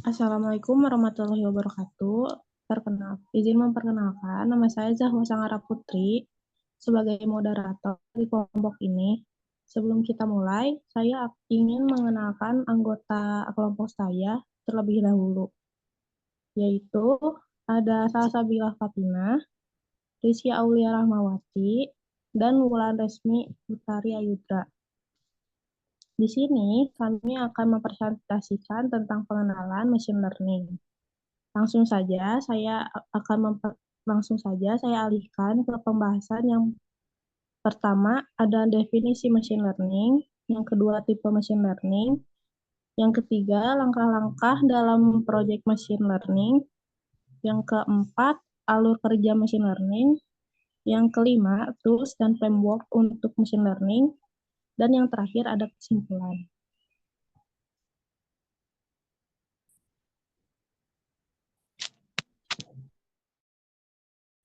Assalamualaikum warahmatullahi wabarakatuh. Izin memperkenalkan, nama saya Zahwa Sangara Putri sebagai moderator di kelompok ini. Sebelum kita mulai, saya ingin mengenalkan anggota kelompok saya terlebih dahulu, yaitu ada Salsabila Fatina, Rizky Aulia Rahmawati, dan Wulan Resmi Utari Ayudra. Di sini kami akan mempresentasikan tentang pengenalan machine learning. Langsung saja saya akan langsung saja saya alihkan ke pembahasan yang pertama ada definisi machine learning, yang kedua tipe machine learning, yang ketiga langkah-langkah dalam proyek machine learning, yang keempat alur kerja machine learning, yang kelima tools dan framework untuk machine learning, dan yang terakhir ada kesimpulan.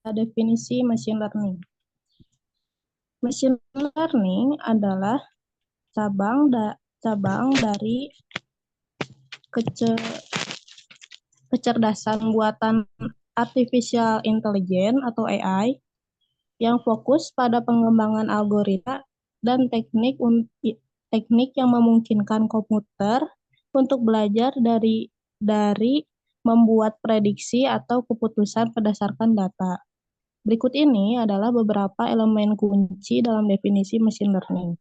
Definisi machine learning. Machine learning adalah cabang dari kecerdasan buatan artificial intelligence atau AI yang fokus pada pengembangan algoritma dan teknik yang memungkinkan komputer untuk belajar dari membuat prediksi atau keputusan berdasarkan data. Berikut ini adalah beberapa elemen kunci dalam definisi machine learning.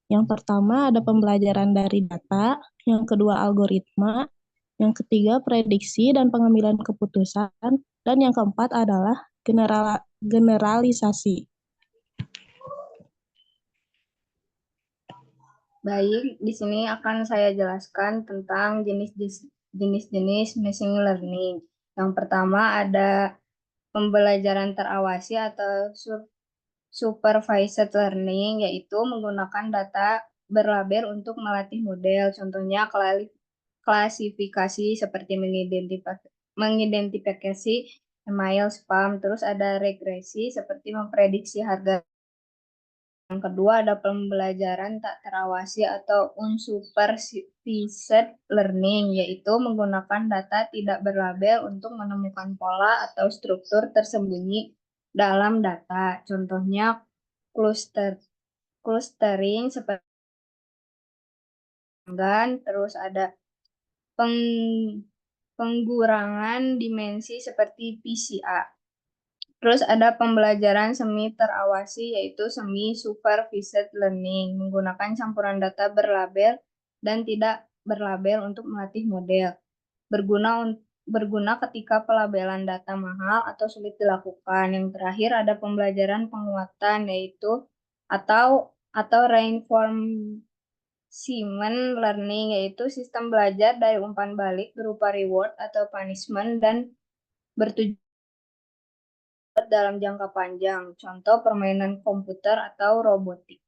Yang pertama ada pembelajaran dari data, yang kedua algoritma, yang ketiga prediksi dan pengambilan keputusan, dan yang keempat adalah generalisasi. Baik, di sini akan saya jelaskan tentang jenis-jenis machine learning. Yang pertama ada pembelajaran terawasi atau supervised learning, yaitu menggunakan data berlabel untuk melatih model. Contohnya klasifikasi seperti mengidentifikasi email spam. Terus ada regresi seperti memprediksi harga. Yang kedua ada pembelajaran tak terawasi atau unsupervised learning, yaitu menggunakan data tidak berlabel untuk menemukan pola atau struktur tersembunyi dalam data. Contohnya clustering seperti terus ada penggurangan dimensi seperti PCA. Terus ada pembelajaran semi terawasi yaitu semi supervised learning, menggunakan campuran data berlabel dan tidak berlabel untuk melatih model. Berguna ketika pelabelan data mahal atau sulit dilakukan. Yang terakhir ada pembelajaran penguatan yaitu atau reinforcement learning, yaitu sistem belajar dari umpan balik berupa reward atau punishment dan bertujuan dalam jangka panjang, contoh permainan komputer atau robotik.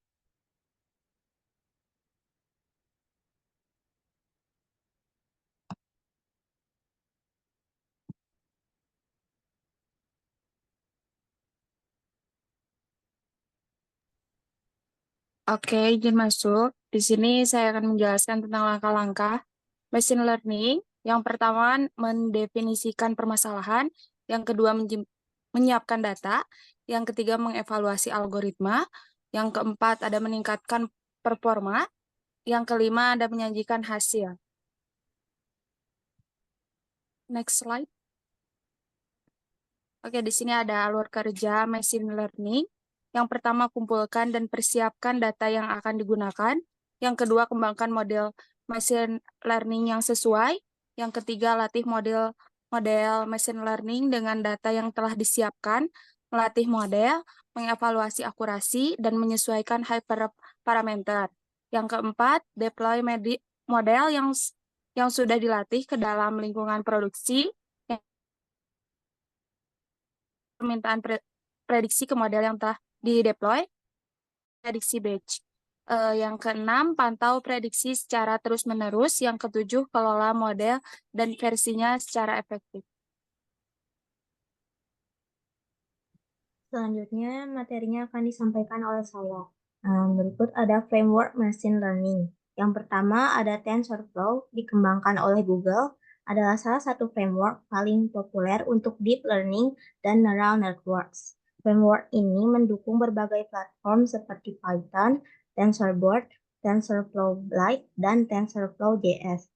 Oke, izin masuk. Di sini saya akan menjelaskan tentang langkah-langkah machine learning. Yang pertama, mendefinisikan permasalahan. Yang kedua, menyiapkan data. Yang ketiga, mengevaluasi algoritma. Yang keempat, ada meningkatkan performa. Yang kelima, ada menyajikan hasil. Next slide. Oke, di sini ada alur kerja machine learning. Yang pertama, kumpulkan dan persiapkan data yang akan digunakan. Yang kedua, kembangkan model machine learning yang sesuai. Yang ketiga, latih model machine learning dengan data yang telah disiapkan, melatih model, mengevaluasi akurasi, dan menyesuaikan hyperparameter. Yang keempat, deploy model yang sudah dilatih ke dalam lingkungan produksi, permintaan prediksi ke model yang telah di-deploy, prediksi batch. Yang keenam, pantau prediksi secara terus-menerus. Yang ketujuh, kelola model dan versinya secara efektif. Selanjutnya, materinya akan disampaikan oleh saya. Berikut ada framework machine learning. Yang pertama ada TensorFlow, dikembangkan oleh Google. adalah salah satu framework paling populer untuk deep learning dan neural networks. Framework ini mendukung berbagai platform seperti Python, TensorBoard, TensorFlow Lite, dan TensorFlow.js.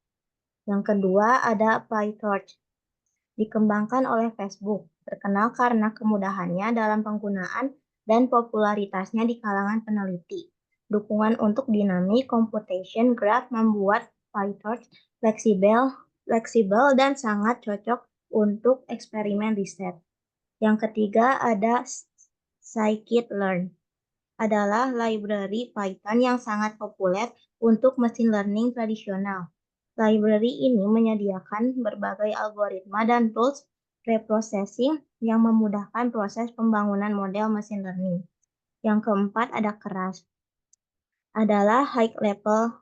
Yang kedua ada PyTorch, dikembangkan oleh Facebook, terkenal karena kemudahannya dalam penggunaan dan popularitasnya di kalangan peneliti. Dukungan untuk dynamic computation graph membuat PyTorch fleksibel dan sangat cocok untuk eksperimen riset. Yang ketiga ada scikit-learn, adalah library Python yang sangat populer untuk mesin learning tradisional. Library ini menyediakan berbagai algoritma dan tools preprocessing yang memudahkan proses pembangunan model mesin learning. Yang keempat ada Keras, adalah high level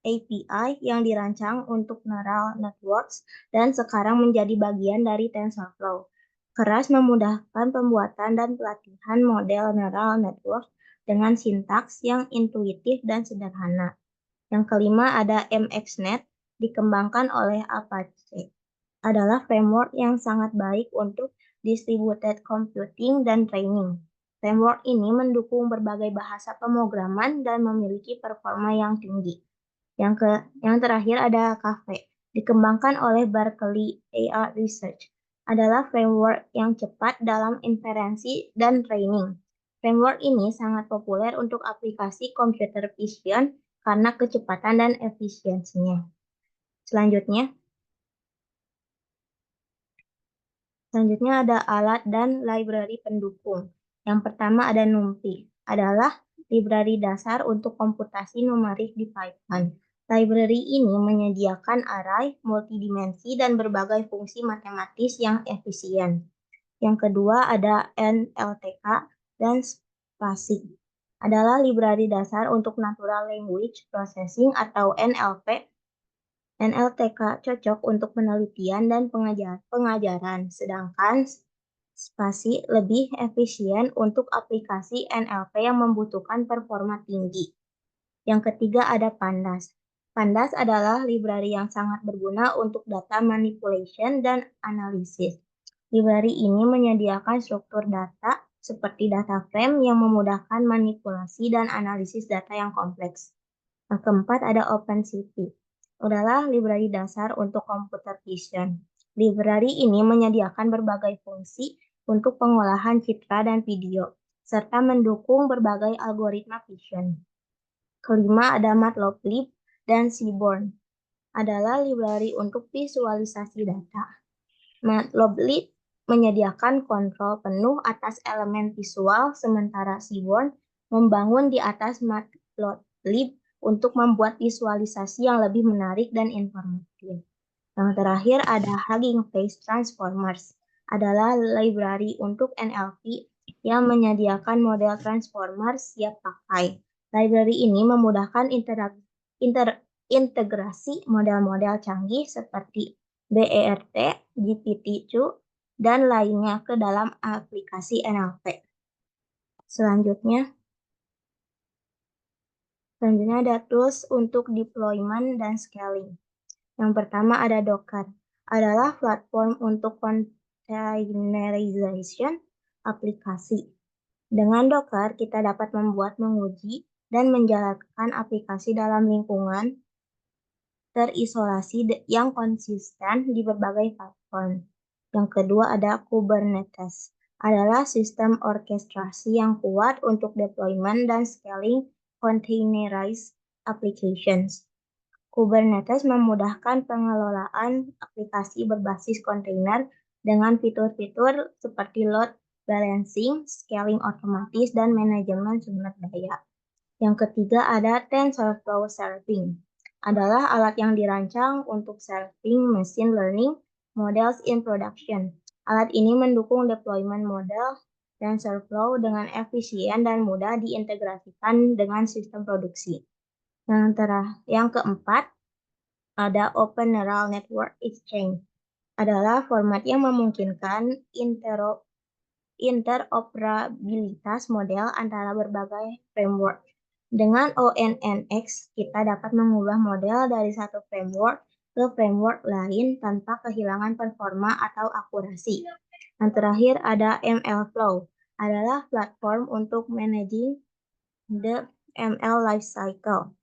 API yang dirancang untuk neural networks dan sekarang menjadi bagian dari TensorFlow. Keras memudahkan pembuatan dan pelatihan model neural network dengan sintaks yang intuitif dan sederhana. Yang kelima ada MXNet, dikembangkan oleh Apache. Adalah framework yang sangat baik untuk distributed computing dan training. Framework ini mendukung berbagai bahasa pemrograman dan memiliki performa yang tinggi. Yang terakhir ada Caffe, dikembangkan oleh Berkeley AI Research. Adalah framework yang cepat dalam inferensi dan training. Framework ini sangat populer untuk aplikasi computer vision karena kecepatan dan efisiensinya. Selanjutnya ada alat dan library pendukung. Yang pertama ada NumPy, adalah library dasar untuk komputasi numerik di Python. Library ini menyediakan array, multidimensi, dan berbagai fungsi matematis yang efisien. Yang kedua ada NLTK dan SPACY, adalah library dasar untuk Natural Language Processing atau NLP. NLTK cocok untuk penelitian dan pengajaran, sedangkan SPACY lebih efisien untuk aplikasi NLP yang membutuhkan performa tinggi. Yang ketiga ada Pandas. Pandas adalah library yang sangat berguna untuk data manipulation dan analisis. Library ini menyediakan struktur data seperti data frame yang memudahkan manipulasi dan analisis data yang kompleks. Yang keempat ada OpenCV, adalah library dasar untuk computer vision. Library ini menyediakan berbagai fungsi untuk pengolahan citra dan video, serta mendukung berbagai algoritma vision. Kelima ada Matplotlib dan Seaborn, adalah library untuk visualisasi data. Matplotlib menyediakan kontrol penuh atas elemen visual, sementara Seaborn membangun di atas Matplotlib untuk membuat visualisasi yang lebih menarik dan informatif. Yang terakhir ada Hugging Face Transformers, adalah library untuk NLP yang menyediakan model transformer siap pakai. Library ini memudahkan integrasi model-model canggih seperti BERT, GPT-2, dan lainnya ke dalam aplikasi NLP. Selanjutnya ada tools untuk deployment dan scaling. Yang pertama ada Docker, adalah platform untuk containerization aplikasi. Dengan Docker, kita dapat membuat, menguji, dan menjalankan aplikasi dalam lingkungan terisolasi yang konsisten di berbagai platform. Yang kedua ada Kubernetes, adalah sistem orkestrasi yang kuat untuk deployment dan scaling containerized applications. Kubernetes memudahkan pengelolaan aplikasi berbasis kontainer dengan fitur-fitur seperti load balancing, scaling otomatis, dan manajemen sumber daya. Yang ketiga ada TensorFlow Serving, adalah alat yang dirancang untuk serving machine learning models in production. Alat ini mendukung deployment model TensorFlow dengan efisien dan mudah diintegrasikan dengan sistem produksi. Yang keempat ada Open Neural Network Exchange, adalah format yang memungkinkan interoperabilitas model antara berbagai framework. Dengan ONNX, kita dapat mengubah model dari satu framework ke framework lain tanpa kehilangan performa atau akurasi. Yang terakhir ada MLflow, adalah platform untuk managing the ML lifecycle.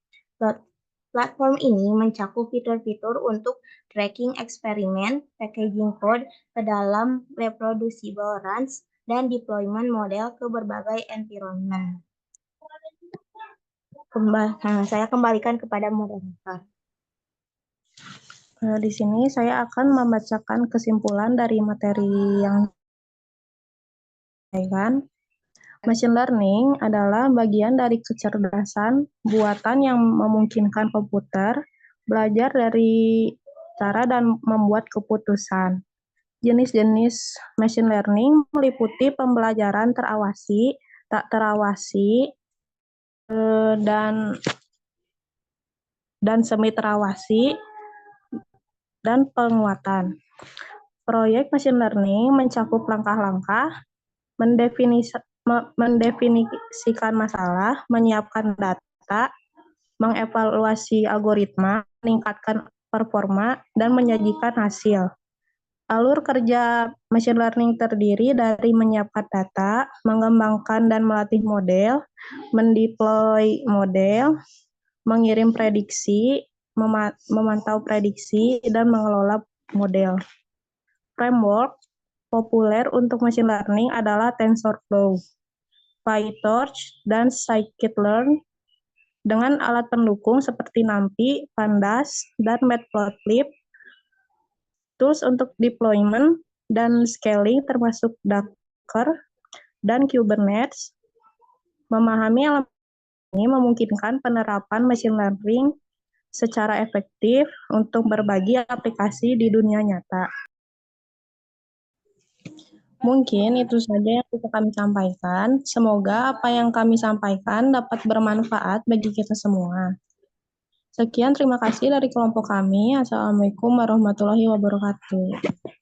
Platform ini mencakup fitur-fitur untuk tracking eksperimen, packaging code ke dalam reproducible runs, dan deployment model ke berbagai environment. Saya kembalikan kepada moderator. Di sini saya akan membacakan kesimpulan dari materi yang disampaikan. Machine learning adalah bagian dari kecerdasan buatan yang memungkinkan komputer belajar dari cara dan membuat keputusan. Jenis-jenis machine learning meliputi pembelajaran terawasi, tak terawasi, dan semi terawasi, dan penguatan. Proyek machine learning mencakup langkah-langkah, mendefinisikan masalah, menyiapkan data, mengevaluasi algoritma, meningkatkan performa, dan menyajikan hasil. Alur kerja machine learning terdiri dari menyiapkan data, mengembangkan dan melatih model, mendeploy model, mengirim prediksi, memantau prediksi, dan mengelola model. Framework populer untuk machine learning adalah TensorFlow, PyTorch, dan Scikit-learn dengan alat pendukung seperti NumPy, Pandas, dan Matplotlib. Tools untuk deployment dan scaling termasuk Docker dan Kubernetes. Memahami elemen ini memungkinkan penerapan machine learning secara efektif untuk berbagi aplikasi di dunia nyata. Mungkin itu saja yang bisa kami sampaikan. Semoga apa yang kami sampaikan dapat bermanfaat bagi kita semua. Sekian, terima kasih dari kelompok kami. Assalamualaikum warahmatullahi wabarakatuh.